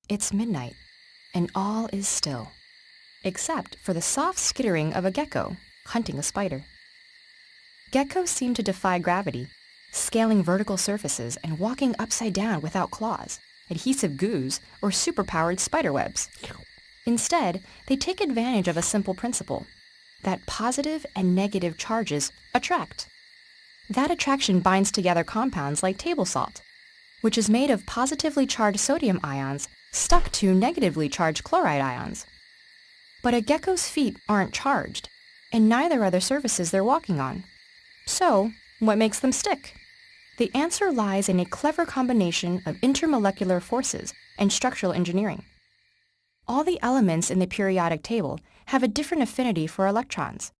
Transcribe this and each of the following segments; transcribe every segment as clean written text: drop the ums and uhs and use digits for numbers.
It's midnight, and all is still, except for the soft skittering of a gecko hunting a spider. Geckos seem to defy gravity, scaling vertical surfaces and walking upside down without claws, adhesive goos, or superpowered spiderwebs. Instead, they take advantage of a simple principle, that positive and negative charges attract. That attraction binds together compounds like table salt, which is made of positively charged sodium ions stuck to negatively charged chloride ions. But a gecko's feet aren't charged, and neither are the surfaces they're walking on. So, what makes them stick? The answer lies in a clever combination of intermolecular forces and structural engineering. All the elements in the periodic table have a different affinity for electrons.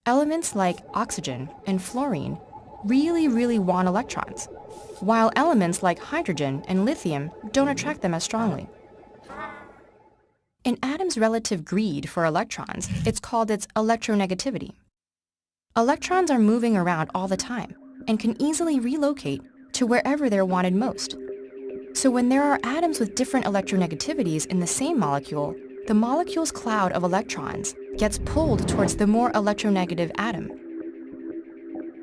Elements like oxygen and fluorine really want electrons, while elements like hydrogen and lithium don't attract them as strongly. In atom's relative greed for electrons, it's called its electronegativity. Electrons are moving around all the time and can easily relocate to wherever they're wanted most. So when there are atoms with different electronegativities in the same molecule, the molecule's cloud of electrons gets pulled towards the more electronegative atom.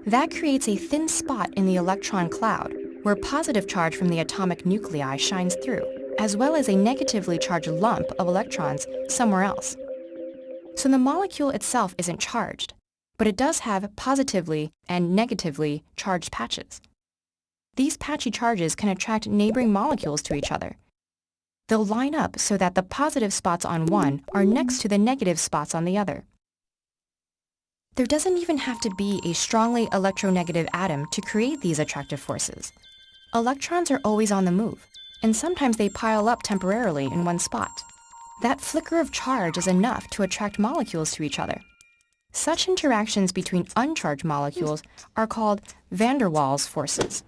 That creates a thin spot in the electron cloud where positive charge from the atomic nuclei shines through, as well as a negatively charged lump of electrons somewhere else. So the molecule itself isn't charged, but it does have positively and negatively charged patches. These patchy charges can attract neighboring molecules to each other. They'll line up so that the positive spots on one are next to the negative spots on the other. There doesn't even have to be a strongly electronegative atom to create these attractive forces. Electrons are always on the move, and sometimes they pile up temporarily in one spot. That flicker of charge is enough to attract molecules to each other. Such interactions between uncharged molecules are called van der Waals forces.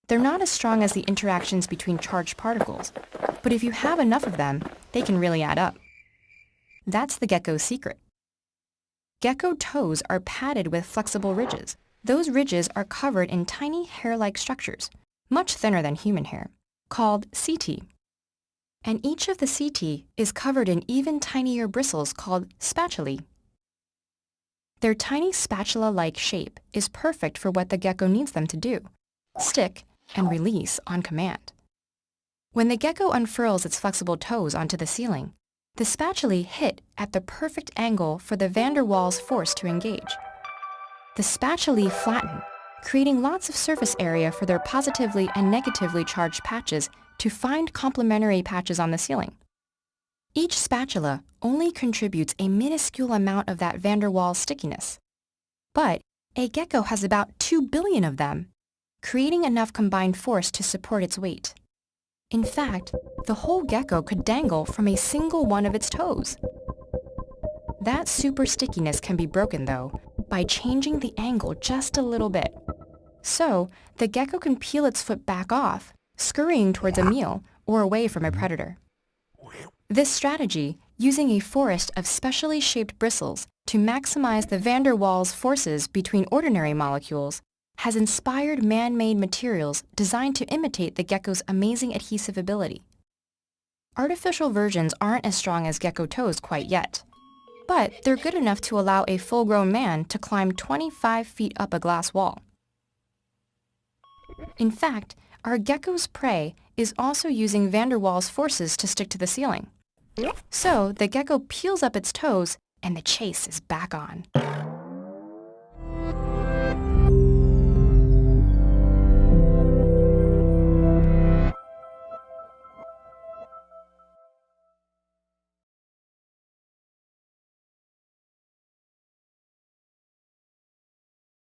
They're not as strong as the interactions between charged particles, but if you have enough of them, they can really add up. That's the gecko's secret. Gecko toes are padded with flexible ridges. Those ridges are covered in tiny hair-like structures, much thinner than human hair, called setae. And each of the setae is covered in even tinier bristles called spatulae. Their tiny spatula-like shape is perfect for what the gecko needs them to do, stick and release on command. When the gecko unfurls its flexible toes onto the ceiling, the spatulae hit at the perfect angle for the van der Waals force to engage. The spatulae flatten, creating lots of surface area for their positively and negatively charged patches to find complementary patches on the ceiling. Each spatula only contributes a minuscule amount of that van der Waals stickiness. But a gecko has about 2 billion of them, creating enough combined force to support its weight. In fact, the whole gecko could dangle from a single one of its toes. That super stickiness can be broken, though, by changing the angle just a little bit. So, the gecko can peel its foot back off, scurrying towards a meal or away from a predator. This strategy, using a forest of specially shaped bristles to maximize the van der Waals forces between ordinary molecules, has inspired man-made materials designed to imitate the gecko's amazing adhesive ability. Artificial versions aren't as strong as gecko toes quite yet, but they're good enough to allow a full-grown man to climb 25 feet up a glass wall. In fact, our gecko's prey is also using van der Waals forces to stick to the ceiling. So the gecko peels up its toes and the chase is back on.